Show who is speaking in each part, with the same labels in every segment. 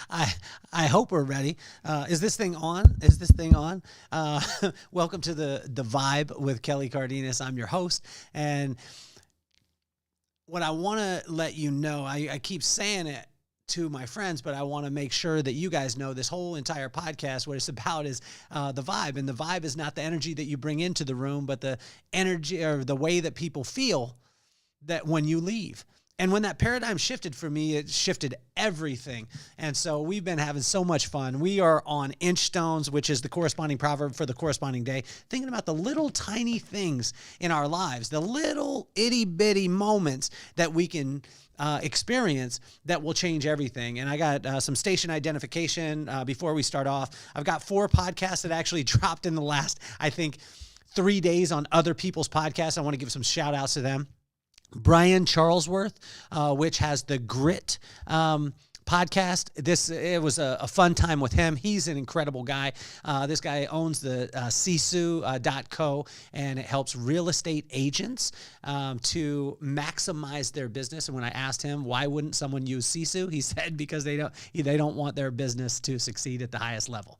Speaker 1: I hope we're ready. Is this thing on? Is this thing on? Welcome to the Vibe with Kelly Cardenas. I'm your host, and what I want to let you know, I keep saying it to my friends, but I want to make sure that you guys know this whole entire podcast, what it's about is the vibe. And the vibe is not the energy that you bring into the room, but the energy or the way that people feel that when you leave. And when that paradigm shifted for me, it shifted everything. And so we've been having so much fun. We are on Inchstones, which is the corresponding proverb for the corresponding day, thinking about the little tiny things in our lives, the little itty bitty moments that we can experience that will change everything. And I got some station identification before we start off. I've got 4 podcasts that actually dropped in the last, I think, 3 days on other people's podcasts. I want to give some shout outs to them. Brian Charlesworth, which has the Grit podcast. It was a fun time with him. He's an incredible guy. This guy owns the Sisu.co, and it helps real estate agents to maximize their business. And when I asked him why wouldn't someone use Sisu, he said because they don't want their business to succeed at the highest level.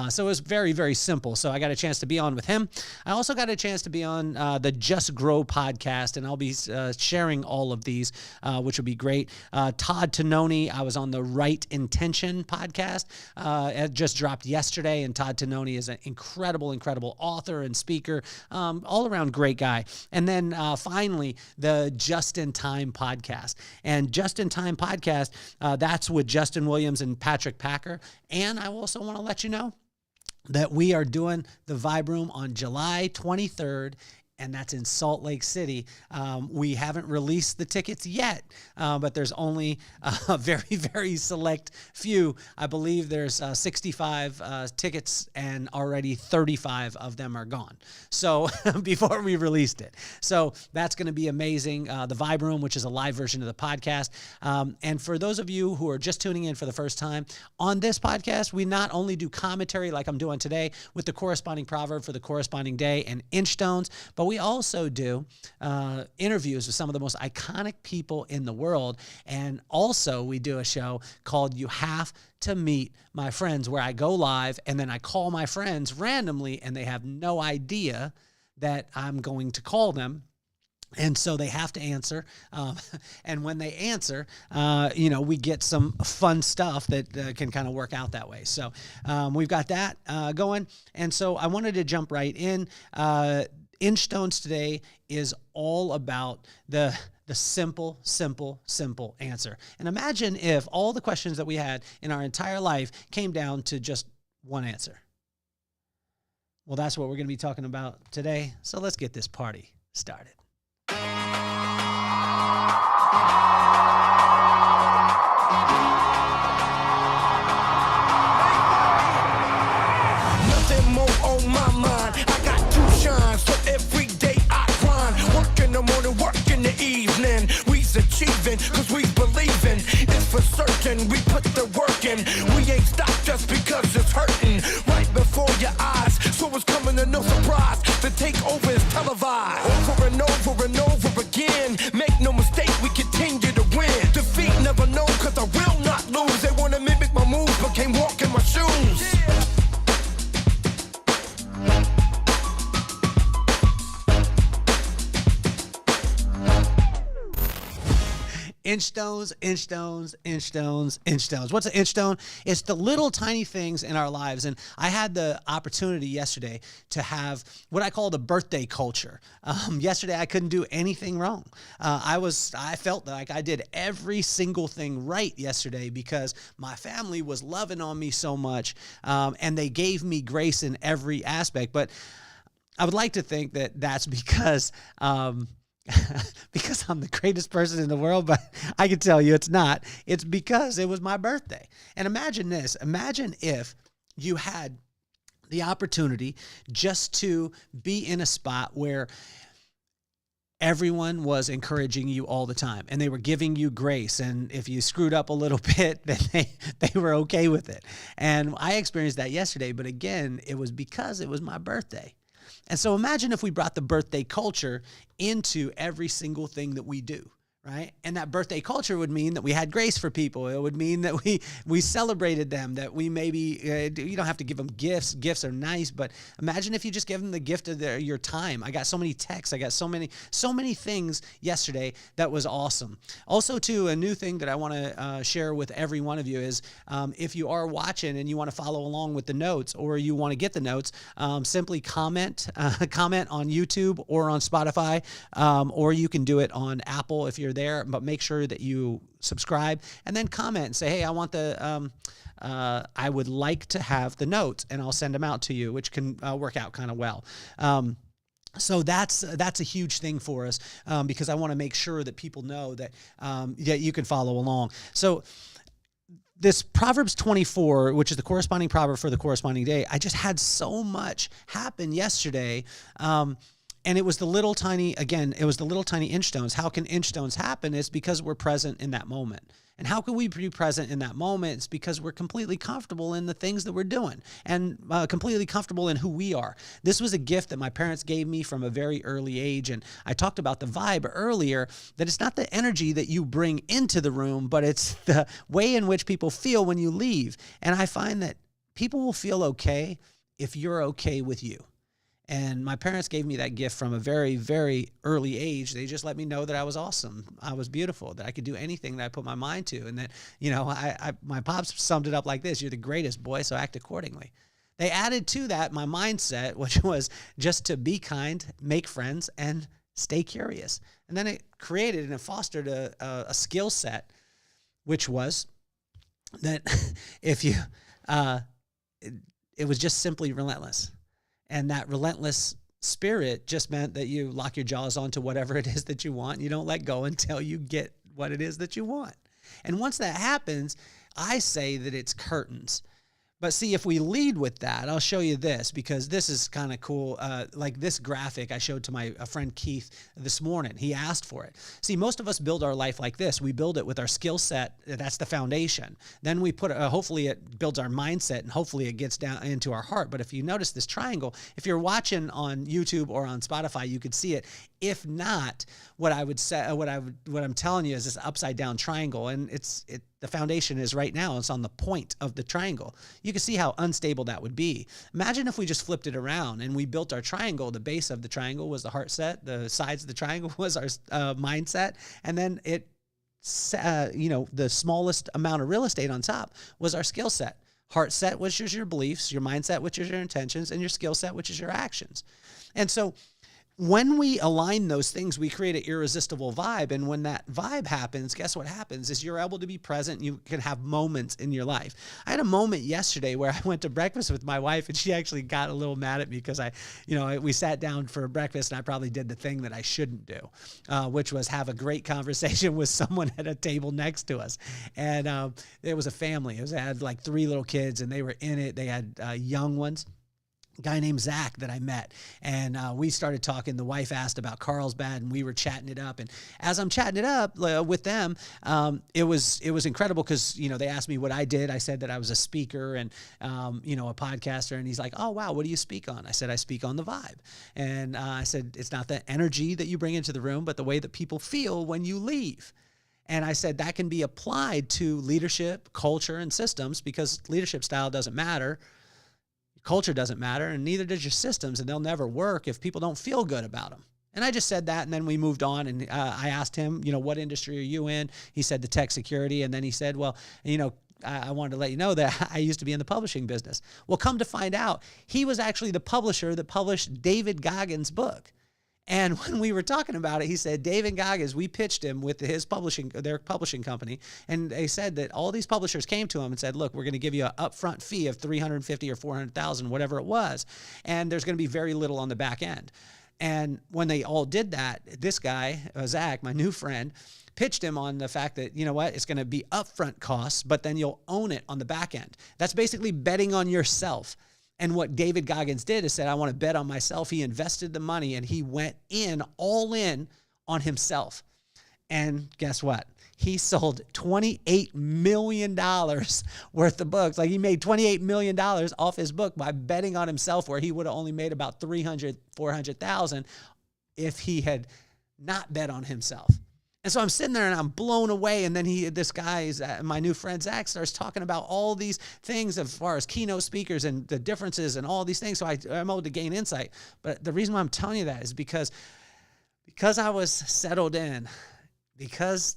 Speaker 1: So it was very, very simple. So I got a chance to be on with him. I also got a chance to be on the Just Grow podcast, and I'll be sharing all of these, which will be great. Todd Tononi, I was on the Right Intention podcast. It just dropped yesterday, and Todd Tononi is an incredible, incredible author and speaker, all around great guy. And then finally, the Just in Time podcast. And Just in Time podcast, that's with Justin Williams and Patrick Packer. And I also want to let you know that we are doing the Vibe Room on July 23rd, and that's in Salt Lake City. We haven't released the tickets yet, but there's only a very, very select few. I believe there's 65 tickets, and already 35 of them are gone. So before we released it. So that's going to be amazing. The Vibe Room, which is a live version of the podcast. And for those of you who are just tuning in for the first time, on this podcast, we not only do commentary like I'm doing today with the corresponding proverb for the corresponding day and Inchstones, but we also do interviews with some of the most iconic people in the world. And also we do a show called You Have to Meet My Friends, where I go live and then I call my friends randomly, and they have no idea that I'm going to call them. And so they have to answer. And when they answer, we get some fun stuff that can kind of work out that way. So we've got that going. And so I wanted to jump right in. Inchstones today is all about the simple answer. And imagine if all the questions that we had in our entire life came down to just one answer. Well, that's what we're going to be talking about today. So let's get this party started.
Speaker 2: Nothing more on my mind. I got 2 shines, so every day I grind. Work in the morning, work in the evening. We's achieving, cause we believing. It's for certain, we put the work in. We ain't stopped just because it's hurting. Right before your eyes, so it's coming to no surprise. The takeover is televised. Over and over and over again. Make no mistake, we continue to win. Defeat never known, cause I will not lose. They wanna mimic my moves, but can't walk in my shoes.
Speaker 1: Inchstones. What's an inchstone? It's the little tiny things in our lives. And I had the opportunity yesterday to have what I call the birthday culture. Yesterday, I couldn't do anything wrong. I felt like I did every single thing right yesterday because my family was loving on me so much, and they gave me grace in every aspect. But I would like to think that that's because because I'm the greatest person in the world, but I can tell you it's not. It's because it was my birthday. And imagine this. Imagine if you had the opportunity just to be in a spot where everyone was encouraging you all the time, and they were giving you grace. And if you screwed up a little bit, then they were okay with it. And I experienced that yesterday, but again, it was because it was my birthday. And so imagine if we brought the birthday culture into every single thing that we do, right? And that birthday culture would mean that we had grace for people. It would mean that we celebrated them, that we maybe, you don't have to give them gifts. Gifts are nice, but imagine if you just give them the gift of your time. I got so many texts. I got so many things yesterday that was awesome. Also, too, a new thing that I want to share with every one of you is if you are watching and you want to follow along with the notes, or you want to get the notes, simply comment on YouTube or on Spotify, or you can do it on Apple if you're there, but make sure that you subscribe and then comment and say, hey, I want I would like to have the notes, and I'll send them out to you, which can work out kind of well. So that's a huge thing for us, because I want to make sure that people know that you can follow along. So this Proverbs 24, which is the corresponding proverb for the corresponding day, I just had so much happen yesterday. And it was the little tiny Inchstones. How can Inchstones happen? It's because we're present in that moment. And how can we be present in that moment? It's because we're completely comfortable in the things that we're doing, and completely comfortable in who we are. This was a gift that my parents gave me from a very early age. And I talked about the vibe earlier, that it's not the energy that you bring into the room, but it's the way in which people feel when you leave. And I find that people will feel okay if you're okay with you. And my parents gave me that gift from a very, very early age. They just let me know that I was awesome, I was beautiful, that I could do anything that I put my mind to. And that, my pops summed it up like this: you're the greatest, boy, so act accordingly. They added to that my mindset, which was just to be kind, make friends, and stay curious. And then it created and it fostered a skill set, which was that if you, it was just simply relentless. And that relentless spirit just meant that you lock your jaws onto whatever it is that you want. You don't let go until you get what it is that you want. And once that happens, I say that it's curtains. But see, if we lead with that, I'll show you this, because this is kind of cool. Like this graphic I showed to my friend Keith this morning. He asked for it. See, most of us build our life like this. We build it with our skill set. That's the foundation. Then we put, hopefully it builds our mindset, and hopefully it gets down into our heart. But if you notice this triangle, if you're watching on YouTube or on Spotify, you could see it. If not, what I'm telling you is this upside down triangle, and the foundation is right now. It's on the point of the triangle. You can see how unstable that would be. Imagine if we just flipped it around and we built our triangle. The base of the triangle was the heart set. The sides of the triangle was our mindset. And then the smallest amount of real estate on top was our skill set. Heart set, which is your beliefs, your mindset, which is your intentions, and your skill set, which is your actions. And so when we align those things, we create an irresistible vibe. And when that vibe happens, guess what happens is you're able to be present. You can have moments in your life. I had a moment yesterday where I went to breakfast with my wife, and she actually got a little mad at me because we sat down for breakfast, and I probably did the thing that I shouldn't do, which was have a great conversation with someone at a table next to us. And it was a family. I had like 3 little kids, and they were in it. They had young ones. Guy named Zach that I met, and we started talking. The wife asked about Carlsbad, and we were chatting it up. And as I'm chatting it up with them, it was incredible because they asked me what I did. I said that I was a speaker and a podcaster. And he's like, "Oh wow, what do you speak on?" I said, "I speak on the vibe." And I said, "It's not the energy that you bring into the room, but the way that people feel when you leave." And I said that can be applied to leadership, culture, and systems, because leadership style doesn't matter. Culture doesn't matter, and neither does your systems, and they'll never work if people don't feel good about them. And I just said that, and then we moved on, and I asked him, what industry are you in? He said the tech security, and then he said, well, I wanted to let you know that I used to be in the publishing business. Well, come to find out, he was actually the publisher that published David Goggins' book. And when we were talking about it, he said, David Goggins, we pitched him with their publishing company. And they said that all these publishers came to him and said, look, we're going to give you an upfront fee of $350,000 or $400,000, whatever it was. And there's going to be very little on the back end. And when they all did that, this guy, Zach, my new friend, pitched him on the fact that, it's going to be upfront costs, but then you'll own it on the back end. That's basically betting on yourself. And what David Goggins did is said, I want to bet on myself. He invested the money, and he went all in on himself. And guess what? He sold $28 million worth of books. Like, he made $28 million off his book by betting on himself, where he would have only made about $300,000, $400,000 if he had not bet on himself. And so I'm sitting there and I'm blown away. And then this guy, my new friend Zach, starts talking about all these things as far as keynote speakers and the differences and all these things. So I'm able to gain insight. But the reason why I'm telling you that is because I was settled in, because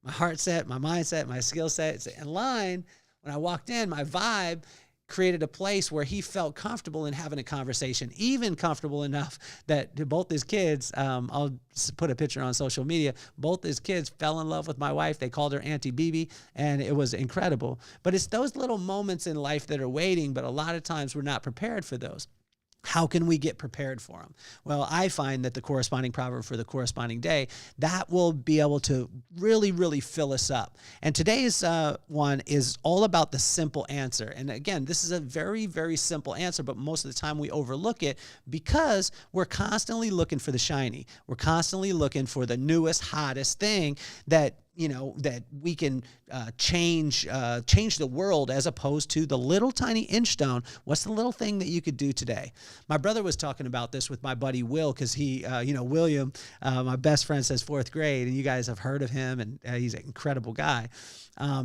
Speaker 1: my heart set, my mindset, my skill set is in line. When I walked in, my vibe created a place where he felt comfortable in having a conversation, even comfortable enough that both his kids, I'll put a picture on social media, both his kids fell in love with my wife. They called her Auntie Bibi, and it was incredible. But it's those little moments in life that are waiting, but a lot of times we're not prepared for those. How can we get prepared for them? Well, I find that the corresponding proverb for the corresponding day, that will be able to really, really fill us up. And today's one is all about the simple answer. And again, this is a very, very simple answer, but most of the time we overlook it because we're constantly looking for the shiny. We're constantly looking for the newest, hottest thing that that we can change the world, as opposed to the little tiny Inchstone. What's the little thing that you could do today? My brother was talking about this with my buddy Will, because he, William, my best friend since fourth grade, and you guys have heard of him, and he's an incredible guy.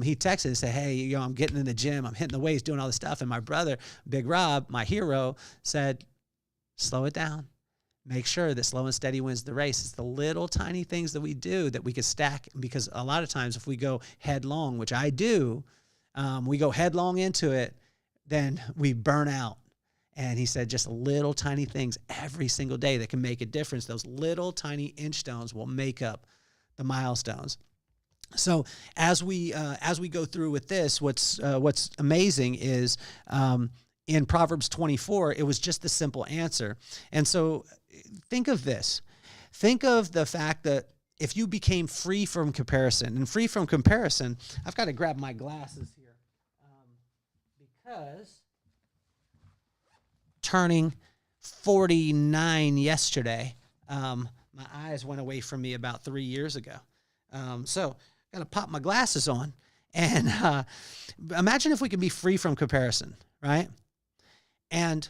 Speaker 1: He texted and said, hey, I'm getting in the gym, I'm hitting the weights, doing all this stuff. And my brother, Big Rob, my hero, said, slow it down. Make sure that slow and steady wins the race. It's the little tiny things that we do that we can stack, because a lot of times if we go headlong, which I do, we go headlong into it, then we burn out. And he said just little tiny things every single day that can make a difference. Those little tiny Inchstones will make up the milestones. So as we go through with this, what's amazing is in Proverbs 24, it was just the simple answer. And so think of this. Think of the fact that if you became free from comparison, and free from comparison, I've got to grab my glasses here because turning 49 yesterday, my eyes went away from me about 3 years ago. So got to pop my glasses on, and imagine if we could be free from comparison, right? And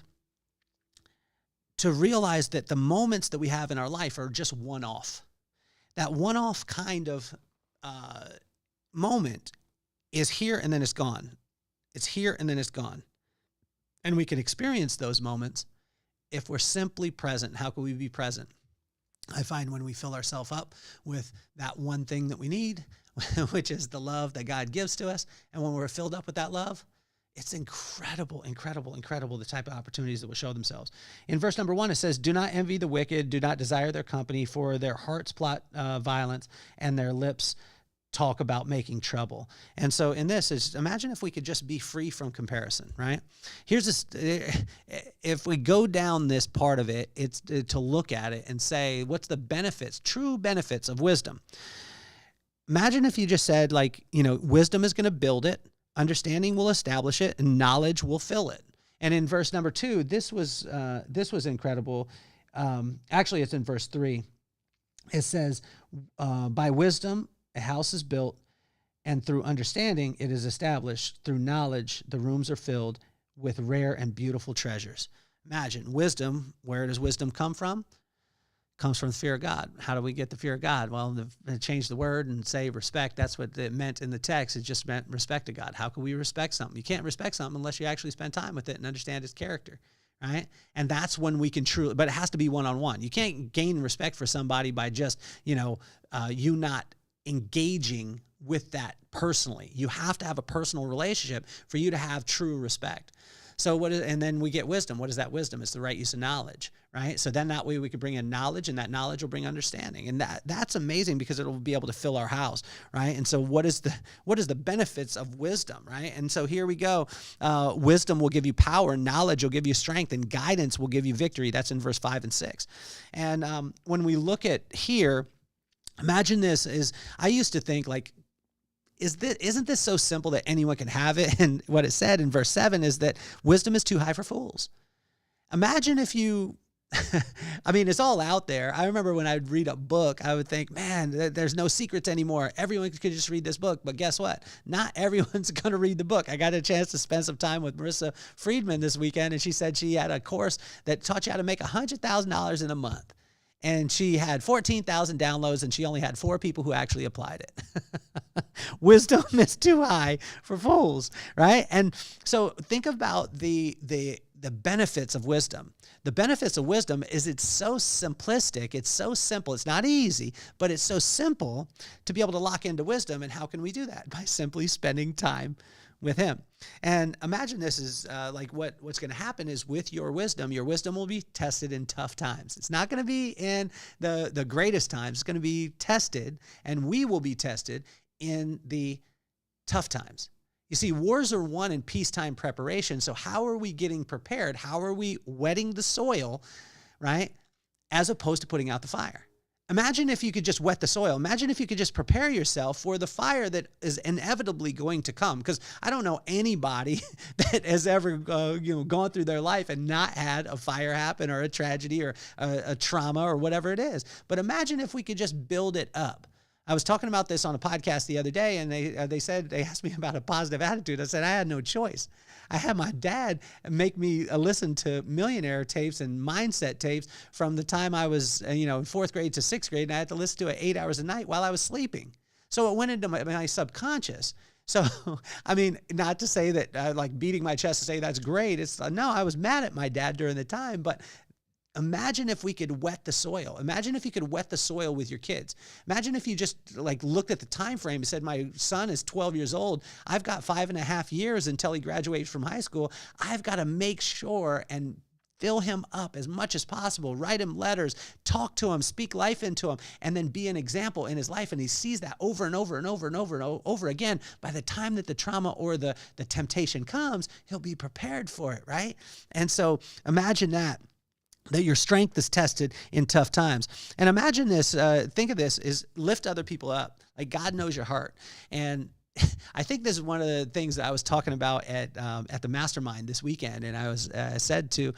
Speaker 1: to realize that the moments that we have in our life are just one-off. That one-off kind of moment is here and then it's gone. It's here and then it's gone. And we can experience those moments if we're simply present. How can we be present? I find when we fill ourselves up with that one thing that we need, which is the love that God gives to us, and when we're filled up with that love, it's incredible, incredible, incredible, the type of opportunities that will show themselves. In verse number 1, it says, do not envy the wicked, do not desire their company, for their hearts plot violence, and their lips talk about making trouble. And so in this is, imagine if we could just be free from comparison, right? Here's this, if we go down this part of it, it's to look at it and say, what's the benefits, true benefits of wisdom? Imagine if you just said, like, wisdom is going to build it, understanding will establish it, and knowledge will fill it. And in verse number 2, this was incredible. Actually, it's in verse 3. It says, by wisdom, a house is built, and through understanding, it is established. Through knowledge, the rooms are filled with rare and beautiful treasures. Imagine wisdom. Where does wisdom come from? Comes from the fear of God. How do we get the fear of God? Well, change the word and say respect. That's what it meant in the text. It just meant respect to God. How can we respect something? You can't respect something unless you actually spend time with it and understand its character, right? And that's when we can truly, but it has to be one-on-one. You can't gain respect for somebody by just, you not engaging with that personally. You have to have a personal relationship for you to have true respect. So and then we get wisdom. What is that wisdom? It's the right use of knowledge, right? So then that way we could bring in knowledge, and that knowledge will bring understanding. And that's amazing because it'll be able to fill our house, right? And so what is the benefits of wisdom, right? And so here we go. Wisdom will give you power, knowledge will give you strength, and guidance will give you victory. That's in verse 5 and 6. And when we look at here, imagine this I used to think, like, isn't this so simple that anyone can have it? And what it said in verse 7 is that wisdom is too high for fools. Imagine if you, it's all out there. I remember when I would read a book, I would think, man, there's no secrets anymore. Everyone could just read this book. But guess what? Not everyone's going to read the book. I got a chance to spend some time with Marissa Friedman this weekend, and she said she had a course that taught you how to make $100,000 in a month. and she had 14,000 downloads, and she only had 4 people who actually applied it. Wisdom is too high for fools, right? And so think about the benefits of wisdom. The benefits of wisdom is it's so simplistic. It's so simple. It's not easy, but it's so simple to be able to lock into wisdom. And how can we do that? By simply spending time with him. And imagine this is like what's going to happen is with your wisdom will be tested in tough times. It's not going to be in the greatest times. It's going to be tested, and we will be tested in the tough times. You see, wars are won in peacetime preparation. So how are we getting prepared? How are we wetting the soil, right? As opposed to putting out the fire. Imagine if you could just wet the soil. Imagine if you could just prepare yourself for the fire that is inevitably going to come. Because I don't know anybody that has ever gone through their life and not had a fire happen or a tragedy or a trauma or whatever it is. But imagine if we could just build it up. I was talking about this on a podcast the other day, and they asked me about a positive attitude. I said I had no choice. I had my dad make me listen to millionaire tapes and mindset tapes from the time I was, in 4th grade to 6th grade, and I had to listen to it 8 hours a night while I was sleeping. So it went into my subconscious. So, I mean, not to say that like beating my chest to say that's great. No, I was mad at my dad during the time, but imagine if we could wet the soil. Imagine if you could wet the soil with your kids. Imagine if you just like looked at the time frame and said, my son is 12 years old. I've got 5.5 years until he graduates from high school. I've got to make sure and fill him up as much as possible, write him letters, talk to him, speak life into him, and then be an example in his life. And he sees that over and over and over and over and over again. By the time that the trauma or the temptation comes, he'll be prepared for it, right? And so imagine that your strength is tested in tough times. And imagine this, think of this, is lift other people up. Like God knows your heart. And I think this is one of the things that I was talking about at the mastermind this weekend. And I was said to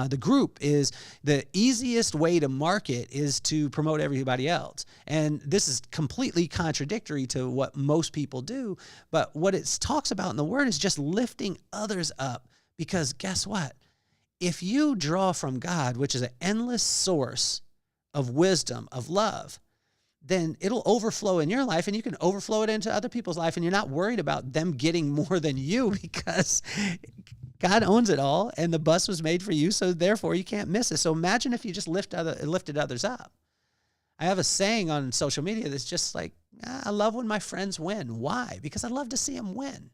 Speaker 1: the group is the easiest way to market is to promote everybody else. And this is completely contradictory to what most people do. But what it talks about in the word is just lifting others up. Because guess what? If you draw from God, which is an endless source of wisdom, of love, then it'll overflow in your life, and you can overflow it into other people's life, and you're not worried about them getting more than you because God owns it all, and the bus was made for you, so therefore you can't miss it. So imagine if you just lifted others up. I have a saying on social media that's just like, I love when my friends win. Why? Because I love to see them win.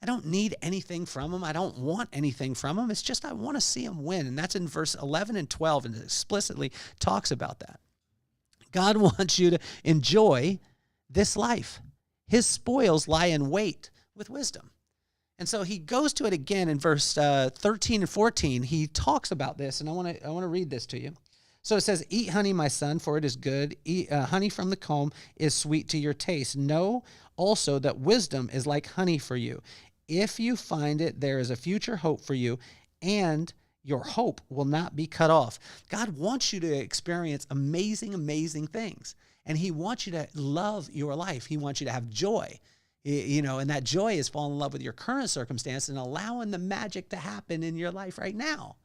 Speaker 1: I don't need anything from them. I don't want anything from them. It's just I want to see them win. And that's in verse 11 and 12, and it explicitly talks about that. God wants you to enjoy this life. His spoils lie in wait with wisdom. And so he goes to it again in verse 13 and 14. He talks about this, and I want to read this to you. So it says, eat honey, my son, for it is good. Eat, honey from the comb is sweet to your taste. Know also that wisdom is like honey for you. If you find it, there is a future hope for you, and your hope will not be cut off. God wants you to experience amazing, amazing things. And he wants you to love your life. He wants you to have joy. And that joy is falling in love with your current circumstance and allowing the magic to happen in your life right now.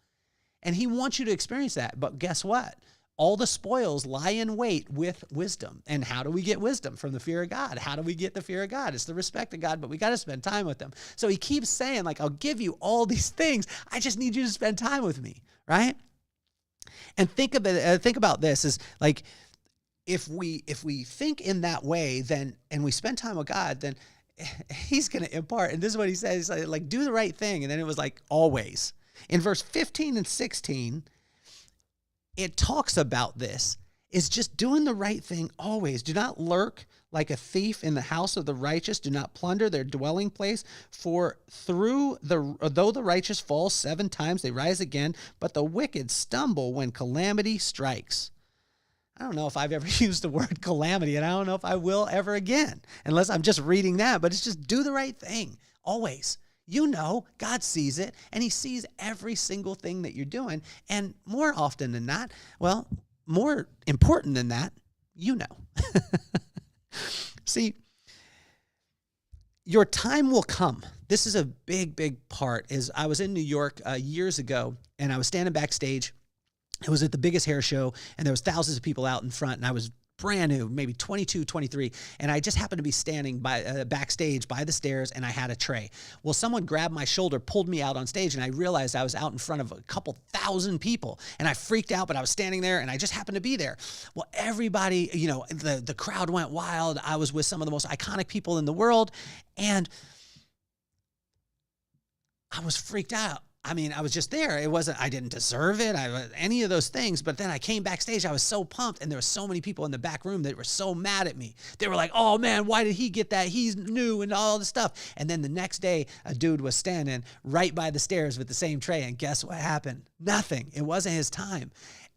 Speaker 1: And he wants you to experience that. But guess what? All the spoils lie in wait with wisdom. And how do we get wisdom? From the fear of God. How do we get the fear of God? It's the respect of God, but we got to spend time with him. So he keeps saying, like, I'll give you all these things. I just need you to spend time with me, right? And think about this is like, if we think in that way, then, and we spend time with God, then he's going to impart. And this is what he says, like, do the right thing. And then it was like, always. In verse 15 and 16, it talks about this. It's just doing the right thing always. Do not lurk like a thief in the house of the righteous. Do not plunder their dwelling place. For though the righteous fall 7 times, they rise again, but the wicked stumble when calamity strikes. I don't know if I've ever used the word calamity, and I don't know if I will ever again, unless I'm just reading that, but it's just do the right thing always. God sees it, and he sees every single thing that you're doing. And more often than not, more important than that, See, your time will come. This is a big, big part. I was in New York years ago, and I was standing backstage It was at the biggest hair show, and there was thousands of people out in front, and I was brand new, maybe 22, 23, and I just happened to be standing by backstage by the stairs, and I had a tray. Well, someone grabbed my shoulder, pulled me out on stage, and I realized I was out in front of a couple thousand people, and I freaked out, but I was standing there, and I just happened to be there. Well, everybody, you know, the crowd went wild. I was with some of the most iconic people in the world, and I was freaked out. I mean, I was just there. It wasn't, I didn't deserve it. Any of those things. But then I came backstage. I was so pumped. And there were so many people in the back room that were so mad at me. They were like, oh man, why did he get that? He's new and all this stuff. And then the next day, a dude was standing right by the stairs with the same tray. And guess what happened? Nothing. It wasn't his time.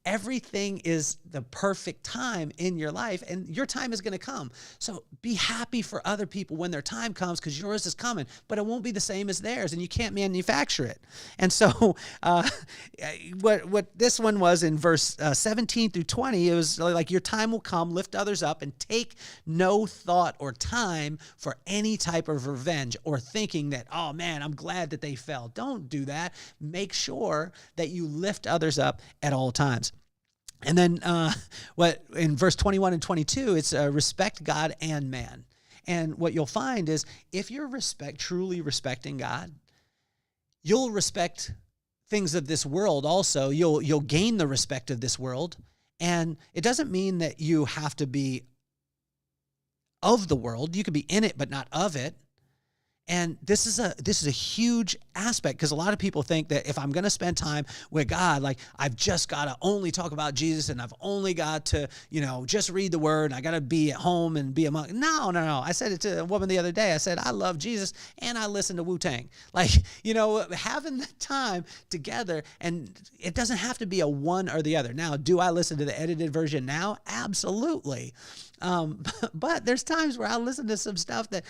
Speaker 1: Everything is the perfect time in your life, and your time is going to come. So be happy for other people when their time comes, because yours is coming, but it won't be the same as theirs, and you can't manufacture it. And so what this one was in verse 17 through 20, it was like, your time will come, lift others up, and take no thought or time for any type of revenge or thinking that, oh man, I'm glad that they fell. Don't do that. Make sure that you lift others up at all times. And then what in verse 21 and 22, it's respect God and man. And what you'll find is, if you're truly respecting God, you'll respect things of this world also. You'll gain the respect of this world. And it doesn't mean that you have to be of the world. You could be in it, but not of it. And this is a huge aspect, because a lot of people think that if I'm going to spend time with God, like I've just got to only talk about Jesus, and I've only got to, just read the word, and I got to be at home and be among. No. I said it to a woman the other day. I said, I love Jesus and I listen to Wu-Tang. Like, having the time together, and it doesn't have to be a one or the other. Now, do I listen to the edited version now? Absolutely. But there's times where I listen to some stuff that,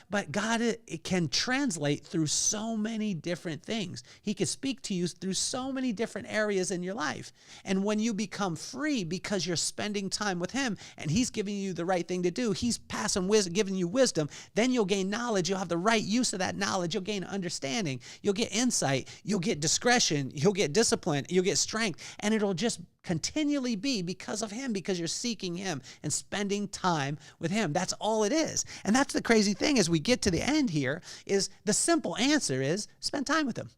Speaker 1: but God, it can translate through so many different things. He can speak to you through so many different areas in your life. And when you become free because you're spending time with him and he's giving you the right thing to do, he's passing wisdom, giving you wisdom, then you'll gain knowledge. You'll have the right use of that knowledge. You'll gain understanding. You'll get insight. You'll get discretion. You'll get discipline. You'll get strength. And it'll just continually be because of him, because you're seeking him and spending time with him. That's all it is. And that's the crazy thing as we get to the end here, is the simple answer is spend time with him.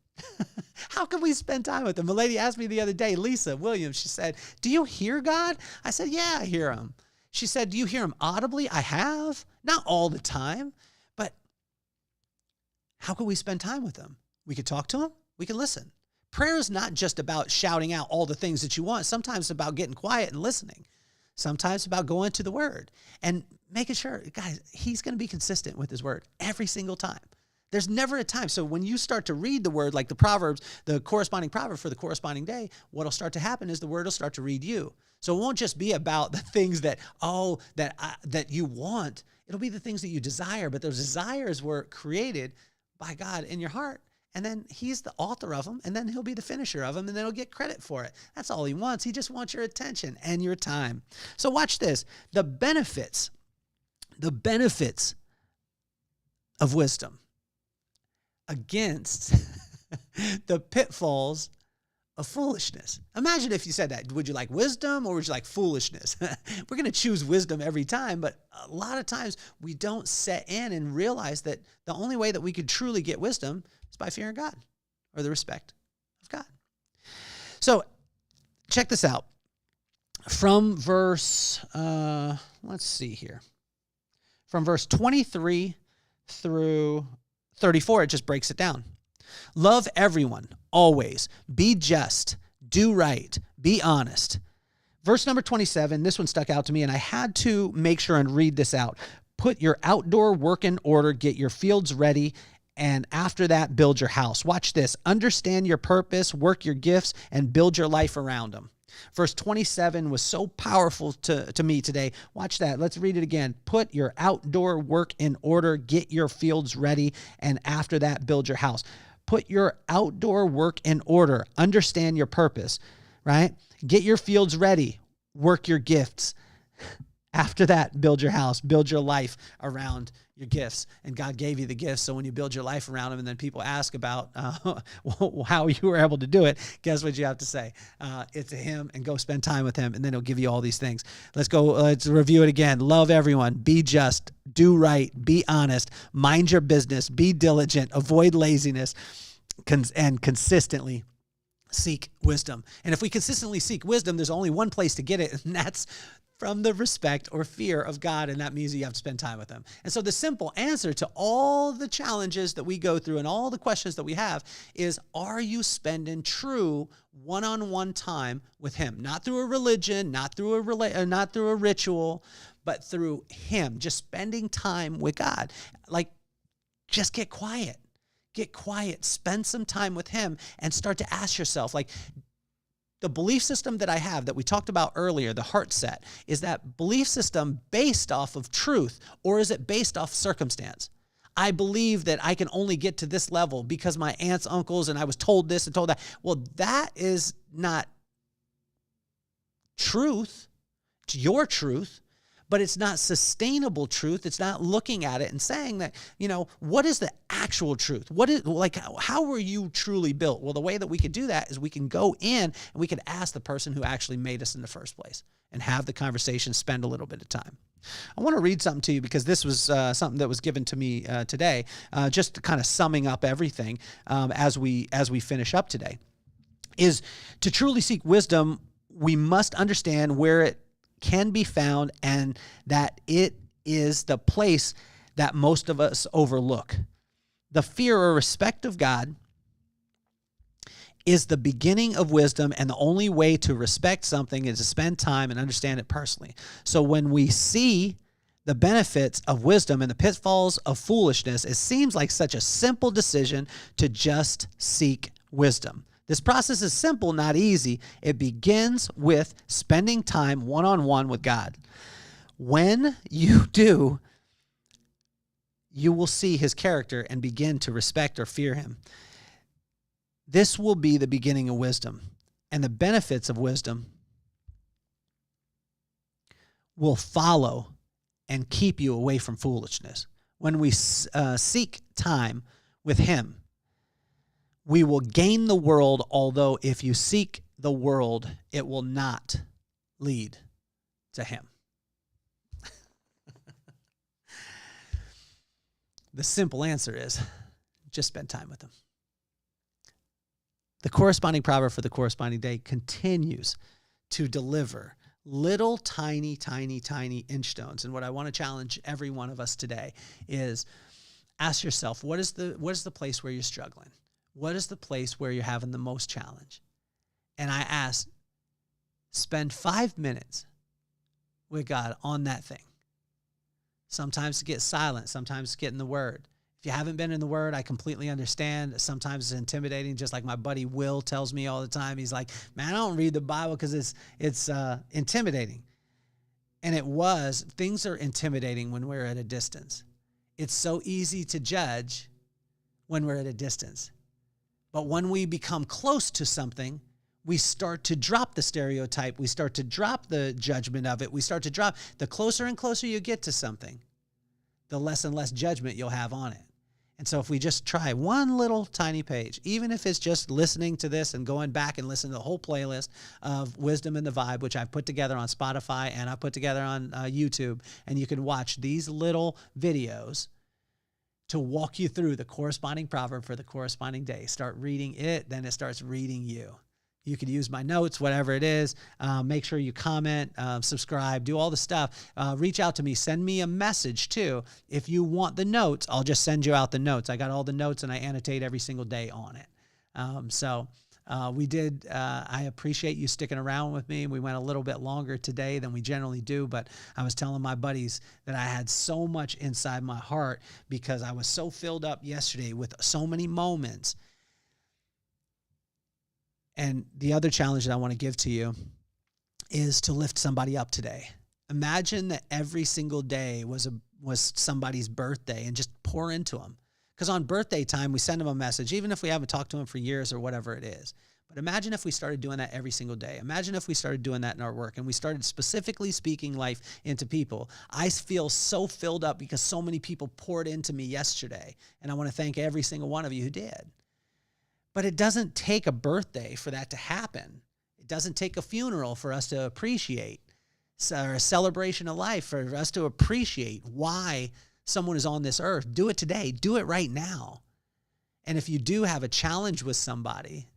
Speaker 1: How can we spend time with him? A lady asked me the other day, Lisa Williams, she said, do you hear God? I said, yeah, I hear him. She said, do you hear him audibly? I have. Not all the time, but how can we spend time with him? We could talk to him. We can listen. Prayer is not just about shouting out all the things that you want. Sometimes it's about getting quiet and listening. Sometimes it's about going to the word and making sure, guys, he's going to be consistent with his word every single time. There's never a time. So when you start to read the word, like the Proverbs, the corresponding proverb for the corresponding day, what'll start to happen is the word will start to read you. So it won't just be about the things that you want. It'll be the things that you desire, but those desires were created by God in your heart. And then he's the author of them, and then he'll be the finisher of them, and then he'll get credit for it. That's all he wants. He just wants your attention and your time. So watch this. The benefits of wisdom against the pitfalls of foolishness. Imagine if you said that. Would you like wisdom or would you like foolishness? We're going to choose wisdom every time, but a lot of times we don't set in and realize that the only way that we could truly get wisdom is by fearing God, or the respect of God. So check this out. From verse, let's see here. From verse 23 through 34, it just breaks it down. Love everyone, always. Be just. Do right. Be honest. Verse number 27, this one stuck out to me, and I had to make sure and read this out. Put your outdoor work in order, get your fields ready, and after that, build your house. Watch this. Understand your purpose, work your gifts, and build your life around them. Verse 27 was so powerful to me today. Watch that. Let's read it again. Put your outdoor work in order, get your fields ready, and after that, build your house. Put your outdoor work in order. Understand your purpose, right? Get your fields ready. Work your gifts. After that, build your house. Build your life around your gifts, and God gave you the gifts. So when you build your life around them and then people ask about how you were able to do it, guess what you have to say? It's him, and go spend time with him, and then he'll give you all these things. Let's review it again. Love everyone. Be just. Do right. Be honest. Mind your business. Be diligent. Avoid laziness, and consistently seek wisdom. And if we consistently seek wisdom, there's only one place to get it, and that's from the respect or fear of God, and that means you have to spend time with him. And so the simple answer to all the challenges that we go through and all the questions that we have is, are you spending true one-on-one time with him? Not through a religion, not through a ritual, but through him, just spending time with God. Like, just get quiet. Get quiet, spend some time with him, and start to ask yourself, like, the belief system that I have that we talked about earlier, the heart set, is that belief system based off of truth, or is it based off circumstance? I believe that I can only get to this level because my aunts, uncles, and I was told this and told that. Well, that is not truth. It's your truth, but it's not sustainable truth. It's not looking at it and saying that, what is the actual truth? How were you truly built? Well, the way that we could do that is we can go in and we can ask the person who actually made us in the first place and have the conversation, spend a little bit of time. I want to read something to you because this was something that was given to me today, just kind of summing up everything as we finish up today. Is to truly seek wisdom, we must understand where it can be found, and that it is the place that most of us overlook. The fear or respect of God is the beginning of wisdom, and the only way to respect something is to spend time and understand it personally. So when we see the benefits of wisdom and the pitfalls of foolishness, it seems like such a simple decision to just seek wisdom. This process is simple, not easy. It begins with spending time one-on-one with God. When you do, you will see his character and begin to respect or fear him. This will be the beginning of wisdom, and the benefits of wisdom will follow and keep you away from foolishness. When we seek time with him, we will gain the world, although if you seek the world, it will not lead to him. The simple answer is just spend time with him. The corresponding proverb for the corresponding day continues to deliver little tiny inchstones. And what I want to challenge every one of us today is ask yourself, what is the place where you're struggling? What is the place where you're having the most challenge? And I ask, spend 5 minutes with God on that thing. Sometimes to get silent, sometimes to get in the Word. If you haven't been in the Word, I completely understand. Sometimes it's intimidating, just like my buddy Will tells me all the time. He's like, man, I don't read the Bible because it's intimidating. And things are intimidating when we're at a distance. It's so easy to judge when we're at a distance. But when we become close to something, we start to drop the stereotype. We start to drop the judgment of it. We start to drop. The closer and closer you get to something, the less and less judgment you'll have on it. And so if we just try one little tiny page, even if it's just listening to this and going back and listening to the whole playlist of Wisdom and the Vibe, which I've put together on Spotify and I put together on YouTube, and you can watch these little videos to walk you through the corresponding proverb for the corresponding day. Start reading it, then it starts reading you. You could use my notes, whatever it is. Make sure you comment, subscribe, do all the stuff. Reach out to me. Send me a message, too. If you want the notes, I'll just send you out the notes. I got all the notes, and I annotate every single day on it. I appreciate you sticking around with me. We went a little bit longer today than we generally do, but I was telling my buddies that I had so much inside my heart because I was so filled up yesterday with so many moments. And the other challenge that I want to give to you is to lift somebody up today. Imagine that every single day was somebody's birthday, and just pour into them. Because on birthday time, we send them a message, even if we haven't talked to them for years or whatever it is. But imagine if we started doing that every single day. Imagine if we started doing that in our work and we started specifically speaking life into people. I feel so filled up because so many people poured into me yesterday, and I want to thank every single one of you who did. But it doesn't take a birthday for that to happen. It doesn't take a funeral for us to appreciate, or a celebration of life for us to appreciate why someone is on this earth. Do it today. Do it right now. And if you do have a challenge with somebody,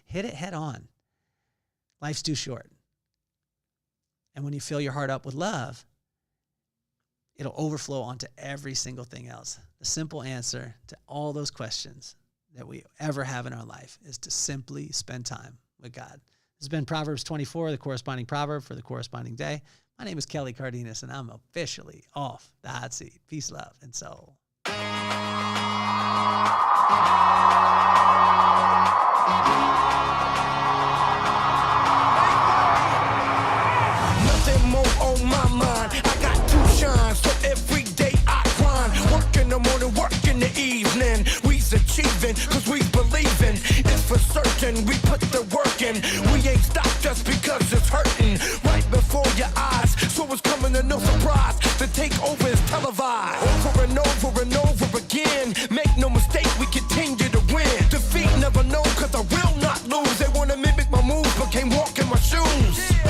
Speaker 1: hit it head on. Life's too short. And when you fill your heart up with love, it'll overflow onto every single thing else. The simple answer to all those questions that we ever have in our life is to simply spend time with God. This has been Proverbs 24, the corresponding proverb for the corresponding day. My name is Kelly Cardenas, and I'm officially off the hot seat. Peace, love, and soul.
Speaker 2: Nothing more on my mind. I got to shine, so every day I grind. Work in the morning, work in the evening. We's achieving, cause we believing. It's for certain, we put the work in. We ain't stopped just because it's hurting. Right before your eyes, so it's coming to no surprise. The takeover is televised. Over and over and over again. Make no mistake, we continue to win. Defeat never know, cause I will not lose. They wanna mimic my moves, but can't walk in my shoes.